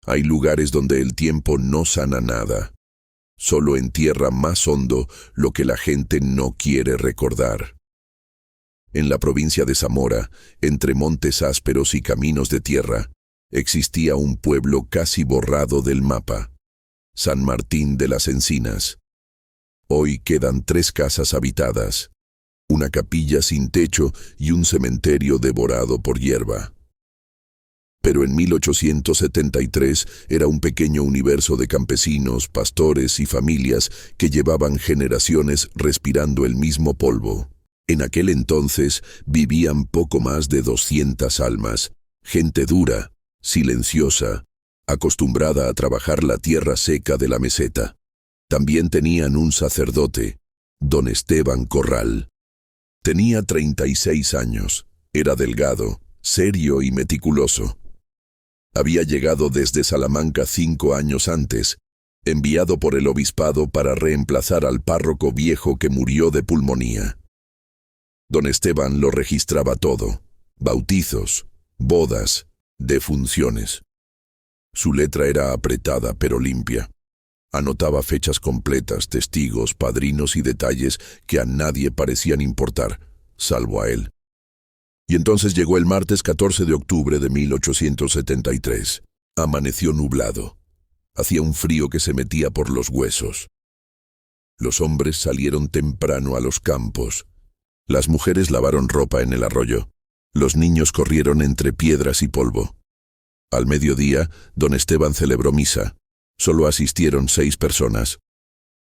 Hay lugares donde el tiempo no sana nada. Solo entierra más hondo lo que la gente no quiere recordar. En la provincia de Zamora, entre montes ásperos y caminos de tierra, existía un pueblo casi borrado del mapa: San Martín de las Encinas. Hoy quedan 3 casas habitadas, una capilla sin techo y un cementerio devorado por hierba. Pero en 1873 era un pequeño universo de campesinos, pastores y familias que llevaban generaciones respirando el mismo polvo. En aquel entonces vivían poco más de 200 almas, gente dura, silenciosa, acostumbrada a trabajar la tierra seca de la meseta. También tenían un sacerdote, don Esteban Corral. Tenía 36 años, era delgado, serio y meticuloso. Había llegado desde Salamanca 5 años antes, enviado por el obispado para reemplazar al párroco viejo que murió de pulmonía. Don Esteban lo registraba todo: bautizos, bodas, defunciones. Su letra era apretada pero limpia. Anotaba fechas completas, testigos, padrinos y detalles que a nadie parecían importar, salvo a él. Y entonces llegó el martes 14 de octubre de 1873. Amaneció nublado. Hacía un frío que se metía por los huesos. Los hombres salieron temprano a los campos. Las mujeres lavaron ropa en el arroyo. Los niños corrieron entre piedras y polvo. Al mediodía, don Esteban celebró misa. Solo asistieron 6 personas.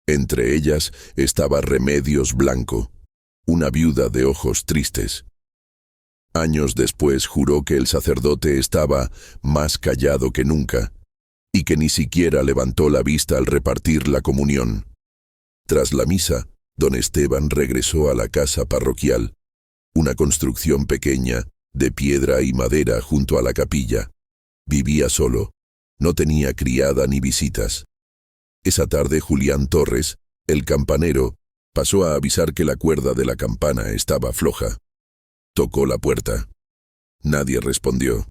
Entre ellas estaba Remedios Blanco, una viuda de ojos tristes. Años después juró que el sacerdote estaba más callado que nunca y que ni siquiera levantó la vista al repartir la comunión. Tras la misa, don Esteban regresó a la casa parroquial, una construcción pequeña, de piedra y madera junto a la capilla. Vivía solo, no tenía criada ni visitas. Esa tarde Julián Torres, el campanero, pasó a avisar que la cuerda de la campana estaba floja. Tocó la puerta. Nadie respondió.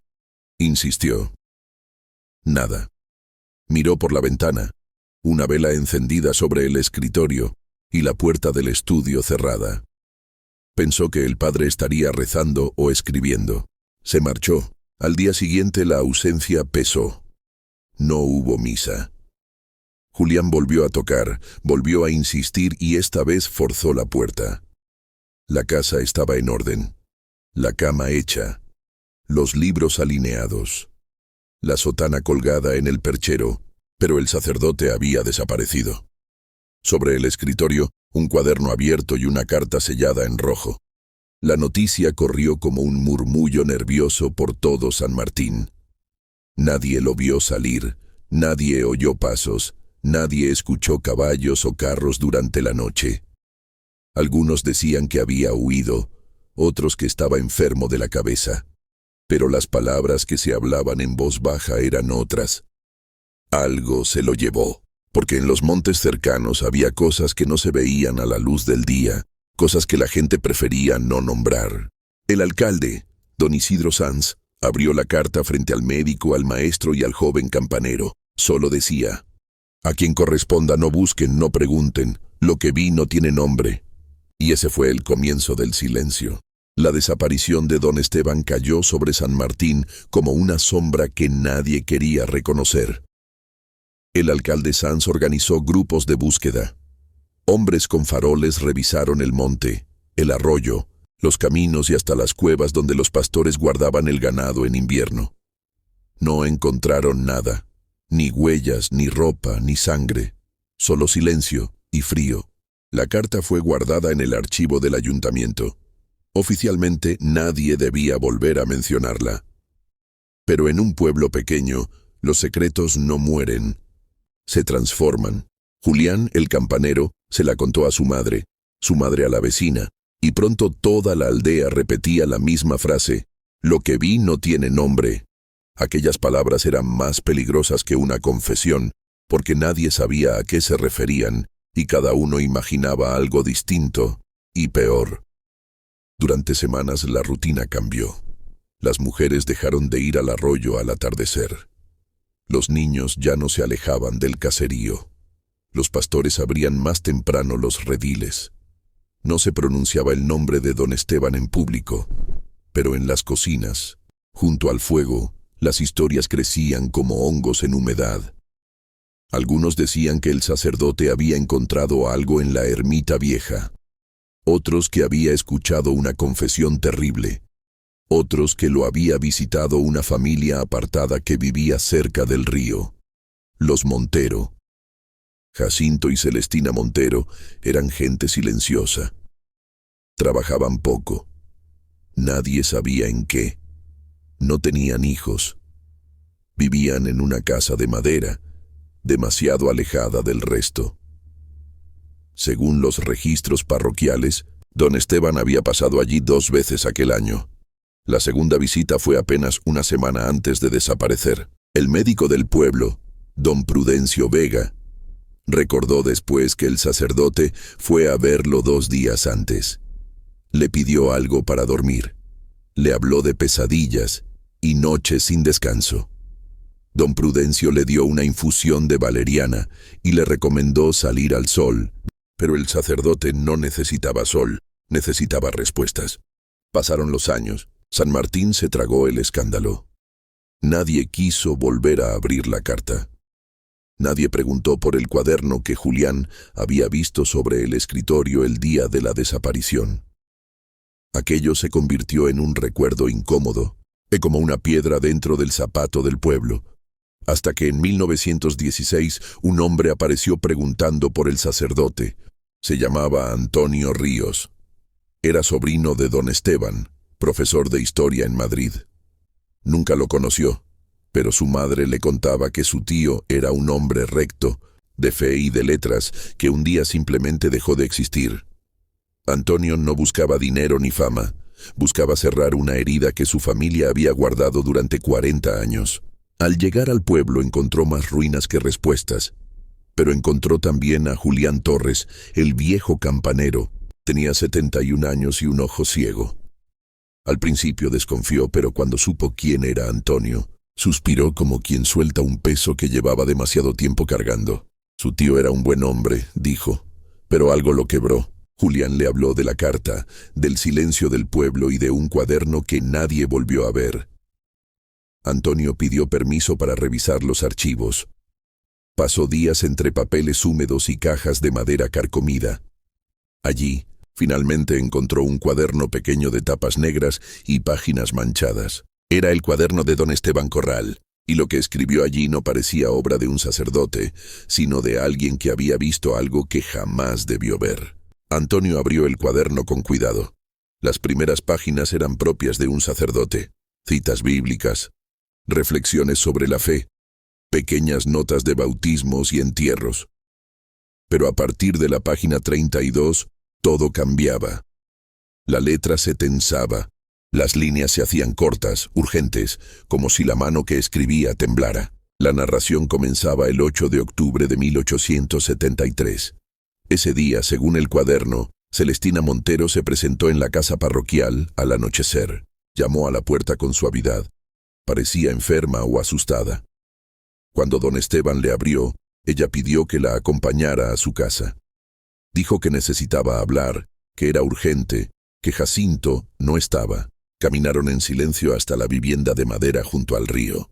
Insistió. Nada. Miró por la ventana, una vela encendida sobre el escritorio y la puerta del estudio cerrada. Pensó que el padre estaría rezando o escribiendo. Se marchó. Al día siguiente la ausencia pesó. No hubo misa. Julián volvió a tocar, volvió a insistir y esta vez forzó la puerta. La casa estaba en orden. La cama hecha, los libros alineados, la sotana colgada en el perchero, pero el sacerdote había desaparecido. Sobre el escritorio, un cuaderno abierto y una carta sellada en rojo. La noticia corrió como un murmullo nervioso por todo San Martín. Nadie lo vio salir, nadie oyó pasos, nadie escuchó caballos o carros durante la noche. Algunos decían que había huido, otros que estaba enfermo de la cabeza. Pero las palabras que se hablaban en voz baja eran otras. Algo se lo llevó, porque en los montes cercanos había cosas que no se veían a la luz del día, cosas que la gente prefería no nombrar. El alcalde, don Isidro Sanz, abrió la carta frente al médico, al maestro y al joven campanero. Solo decía: a quien corresponda no busquen, no pregunten, lo que vi no tiene nombre. Y ese fue el comienzo del silencio. La desaparición de don Esteban cayó sobre San Martín como una sombra que nadie quería reconocer. El alcalde Sanz organizó grupos de búsqueda. Hombres con faroles revisaron el monte, el arroyo, los caminos y hasta las cuevas donde los pastores guardaban el ganado en invierno. No encontraron nada, ni huellas, ni ropa, ni sangre, solo silencio y frío. La carta fue guardada en el archivo del ayuntamiento. Oficialmente nadie debía volver a mencionarla. Pero en un pueblo pequeño, los secretos no mueren, se transforman. Julián, el campanero, se la contó a su madre a la vecina, y pronto toda la aldea repetía la misma frase: lo que vi no tiene nombre. Aquellas palabras eran más peligrosas que una confesión, porque nadie sabía a qué se referían, y cada uno imaginaba algo distinto y peor. Durante semanas la rutina cambió. Las mujeres dejaron de ir al arroyo al atardecer. Los niños ya no se alejaban del caserío. Los pastores abrían más temprano los rediles. No se pronunciaba el nombre de don Esteban en público, pero en las cocinas, junto al fuego, las historias crecían como hongos en humedad. Algunos decían que el sacerdote había encontrado algo en la ermita vieja, otros que había escuchado una confesión terrible, otros que lo había visitado una familia apartada que vivía cerca del río. Los Montero. Jacinto y Celestina Montero eran gente silenciosa. Trabajaban poco. Nadie sabía en qué. No tenían hijos. Vivían en una casa de madera, demasiado alejada del resto. Según los registros parroquiales, don Esteban había pasado allí 2 veces aquel año. La segunda visita fue apenas una semana antes de desaparecer. El médico del pueblo, don Prudencio Vega, recordó después que el sacerdote fue a verlo 2 días antes. Le pidió algo para dormir. Le habló de pesadillas y noches sin descanso. Don Prudencio le dio una infusión de valeriana y le recomendó salir al sol, pero el sacerdote no necesitaba sol, necesitaba respuestas. Pasaron los años. San Martín se tragó el escándalo. Nadie quiso volver a abrir la carta. Nadie preguntó por el cuaderno que Julián había visto sobre el escritorio el día de la desaparición. Aquello se convirtió en un recuerdo incómodo, como una piedra dentro del zapato del pueblo, hasta que en 1916 un hombre apareció preguntando por el sacerdote. Se llamaba Antonio Ríos. Era sobrino de don Esteban, profesor de historia en Madrid. Nunca lo conoció, pero su madre le contaba que su tío era un hombre recto, de fe y de letras, que un día simplemente dejó de existir. Antonio no buscaba dinero ni fama, buscaba cerrar una herida que su familia había guardado durante 40 años. Al llegar al pueblo encontró más ruinas que respuestas, pero encontró también a Julián Torres, el viejo campanero. Tenía 71 años y un ojo ciego. Al principio desconfió, pero cuando supo quién era Antonio, suspiró como quien suelta un peso que llevaba demasiado tiempo cargando. Su tío era un buen hombre, dijo, pero algo lo quebró. Julián le habló de la carta, del silencio del pueblo y de un cuaderno que nadie volvió a ver. Antonio pidió permiso para revisar los archivos. Pasó días entre papeles húmedos y cajas de madera carcomida. Allí, finalmente encontró un cuaderno pequeño de tapas negras y páginas manchadas. Era el cuaderno de don Esteban Corral, y lo que escribió allí no parecía obra de un sacerdote, sino de alguien que había visto algo que jamás debió ver. Antonio abrió el cuaderno con cuidado. Las primeras páginas eran propias de un sacerdote. Citas bíblicas, reflexiones sobre la fe, pequeñas notas de bautismos y entierros. Pero a partir de la página 32, todo cambiaba. La letra se tensaba, las líneas se hacían cortas, urgentes, como si la mano que escribía temblara. La narración comenzaba el 8 de octubre de 1873. Ese día, según el cuaderno, Celestina Montero se presentó en la casa parroquial al anochecer. Llamó a la puerta con suavidad. Parecía enferma o asustada. Cuando don Esteban le abrió, ella pidió que la acompañara a su casa. Dijo que necesitaba hablar, que era urgente, que Jacinto no estaba. Caminaron en silencio hasta la vivienda de madera junto al río.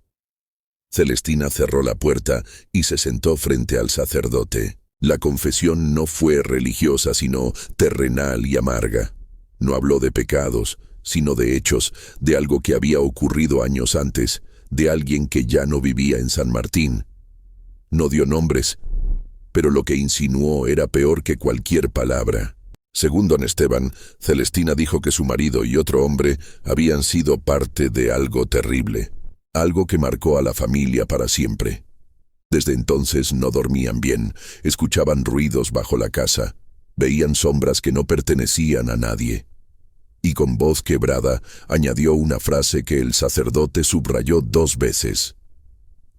Celestina cerró la puerta y se sentó frente al sacerdote. La confesión no fue religiosa, sino terrenal y amarga. No habló de pecados, sino de hechos, de algo que había ocurrido años antes, de alguien que ya no vivía en San Martín. No dio nombres, pero lo que insinuó era peor que cualquier palabra. Según don Esteban, Celestina dijo que su marido y otro hombre habían sido parte de algo terrible, algo que marcó a la familia para siempre. Desde entonces no dormían bien, escuchaban ruidos bajo la casa, veían sombras que no pertenecían a nadie. Y con voz quebrada añadió una frase que el sacerdote subrayó 2 veces.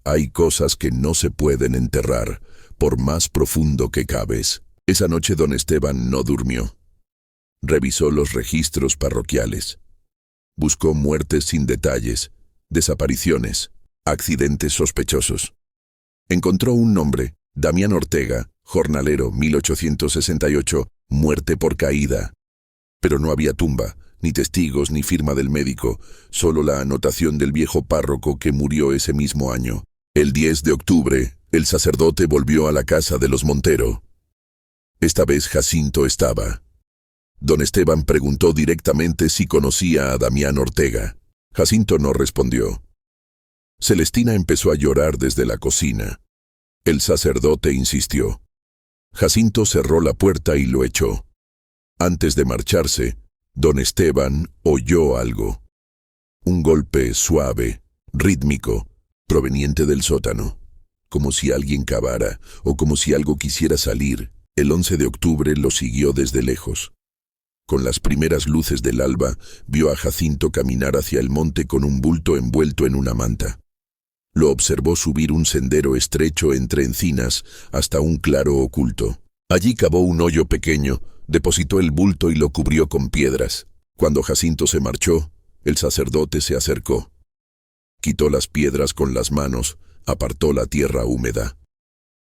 Hay cosas que no se pueden enterrar, por más profundo que caves. Esa noche don Esteban no durmió. Revisó los registros parroquiales. Buscó muertes sin detalles, desapariciones, Accidentes sospechosos. Encontró un nombre, Damián Ortega, jornalero, 1868, muerte por caída. Pero no había tumba, ni testigos, ni firma del médico, solo la anotación del viejo párroco que murió ese mismo año. El 10 de octubre, el sacerdote volvió a la casa de los Montero. Esta vez Jacinto estaba. Don Esteban preguntó directamente si conocía a Damián Ortega. Jacinto no respondió. Celestina empezó a llorar desde la cocina. El sacerdote insistió. Jacinto cerró la puerta y lo echó. Antes de marcharse, don Esteban oyó algo. Un golpe suave, rítmico, proveniente del sótano. Como si alguien cavara, o como si algo quisiera salir. El 11 de octubre lo siguió desde lejos. Con las primeras luces del alba, vio a Jacinto caminar hacia el monte con un bulto envuelto en una manta. Lo observó subir un sendero estrecho entre encinas hasta un claro oculto. Allí cavó un hoyo pequeño, depositó el bulto y lo cubrió con piedras. Cuando Jacinto se marchó, el sacerdote se acercó. Quitó las piedras con las manos, apartó la tierra húmeda.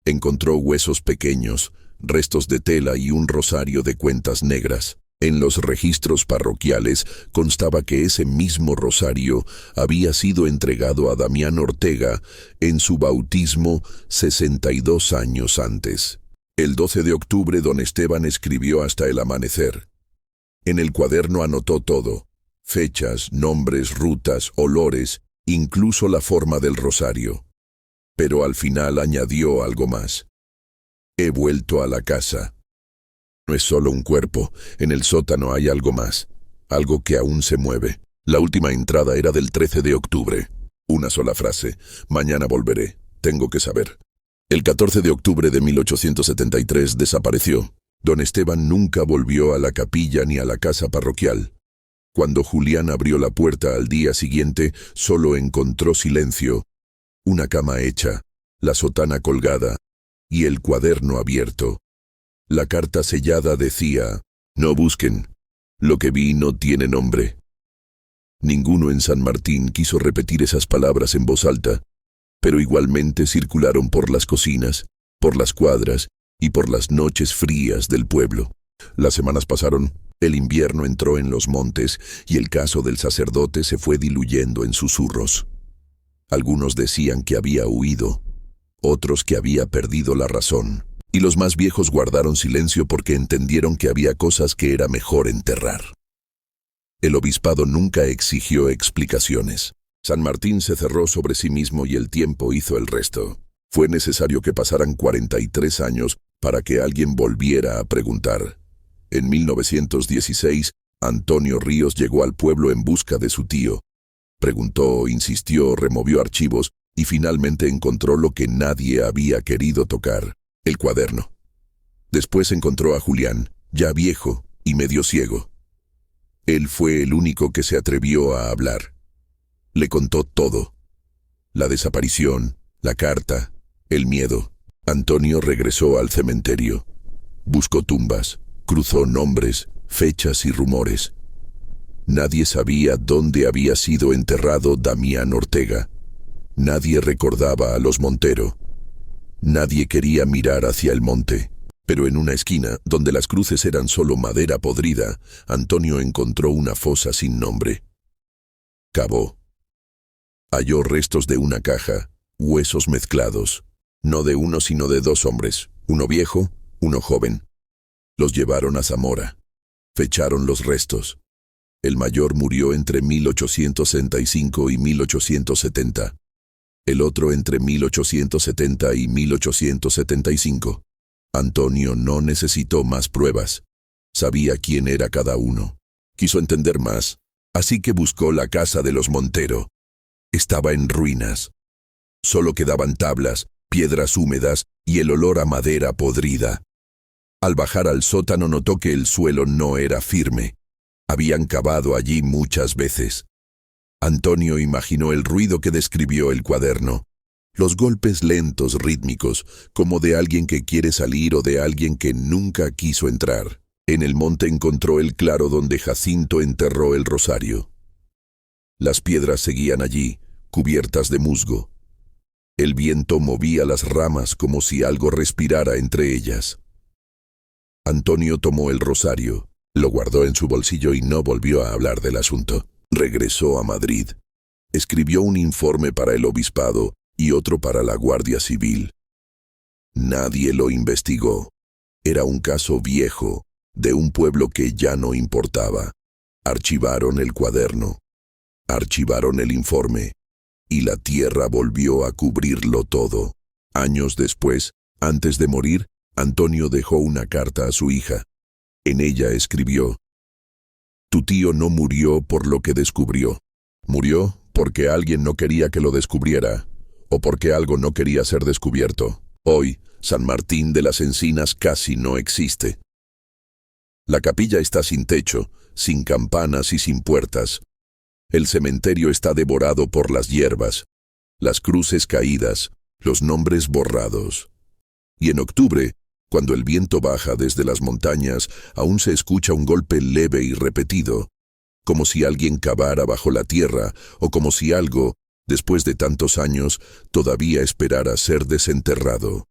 Encontró huesos pequeños, restos de tela y un rosario de cuentas negras. En los registros parroquiales constaba que ese mismo rosario había sido entregado a Damián Ortega en su bautismo 62 años antes. El 12 de octubre don Esteban escribió hasta el amanecer. En el cuaderno anotó todo: fechas, nombres, rutas, olores, incluso la forma del rosario. Pero al final añadió algo más. He vuelto a la casa. No es solo un cuerpo, en el sótano hay algo más, algo que aún se mueve. La última entrada era del 13 de octubre. Una sola frase: mañana volveré, tengo que saber. El 14 de octubre de 1873 desapareció. Don Esteban nunca volvió a la capilla ni a la casa parroquial. Cuando Julián abrió la puerta al día siguiente, solo encontró silencio, una cama hecha, la sotana colgada y el cuaderno abierto. La carta sellada decía: no busquen, lo que vi no tiene nombre. Ninguno en San Martín quiso repetir esas palabras en voz alta, pero igualmente circularon por las cocinas, por las cuadras y por las noches frías del pueblo. Las semanas pasaron, el invierno entró en los montes y el caso del sacerdote se fue diluyendo en susurros. Algunos decían que había huido, otros que había perdido la razón. Y los más viejos guardaron silencio porque entendieron que había cosas que era mejor enterrar. El obispado nunca exigió explicaciones. San Martín se cerró sobre sí mismo y el tiempo hizo el resto. Fue necesario que pasaran 43 años para que alguien volviera a preguntar. En 1916, Antonio Ríos llegó al pueblo en busca de su tío. Preguntó, insistió, removió archivos y finalmente encontró lo que nadie había querido tocar: el cuaderno. Después encontró a Julián, ya viejo y medio ciego. Él fue el único que se atrevió a hablar. Le contó todo: la desaparición, la carta, el miedo. Antonio regresó al cementerio. Buscó tumbas, cruzó nombres, fechas y rumores. Nadie sabía dónde había sido enterrado Damián Ortega. Nadie recordaba a los Montero. Nadie quería mirar hacia el monte, pero en una esquina, donde las cruces eran solo madera podrida, Antonio encontró una fosa sin nombre. Cavó. Halló restos de una caja, huesos mezclados, no de uno sino de 2 hombres, uno viejo, uno joven. Los llevaron a Zamora. Fecharon los restos. El mayor murió entre 1865 y 1870. El otro entre 1870 y 1875. Antonio no necesitó más pruebas. Sabía quién era cada uno. Quiso entender más, así que buscó la casa de los Montero. Estaba en ruinas. Solo quedaban tablas, piedras húmedas y el olor a madera podrida. Al bajar al sótano notó que el suelo no era firme. Habían cavado allí muchas veces. Antonio imaginó el ruido que describió el cuaderno. Los golpes lentos, rítmicos, como de alguien que quiere salir o de alguien que nunca quiso entrar. En el monte encontró el claro donde Jacinto enterró el rosario. Las piedras seguían allí, cubiertas de musgo. El viento movía las ramas como si algo respirara entre ellas. Antonio tomó el rosario, lo guardó en su bolsillo y no volvió a hablar del asunto. Regresó a Madrid. Escribió un informe para el obispado y otro para la Guardia Civil. Nadie lo investigó. Era un caso viejo, de un pueblo que ya no importaba. Archivaron el cuaderno. Archivaron el informe. Y la tierra volvió a cubrirlo todo. Años después, antes de morir, Antonio dejó una carta a su hija. En ella escribió: «Tu tío no murió por lo que descubrió. Murió porque alguien no quería que lo descubriera, o porque algo no quería ser descubierto. Hoy, San Martín de las Encinas casi no existe. La capilla está sin techo, sin campanas y sin puertas. El cementerio está devorado por las hierbas, las cruces caídas, los nombres borrados. Y en octubre, cuando el viento baja desde las montañas, aún se escucha un golpe leve y repetido, como si alguien cavara bajo la tierra o como si algo, después de tantos años, todavía esperara ser desenterrado.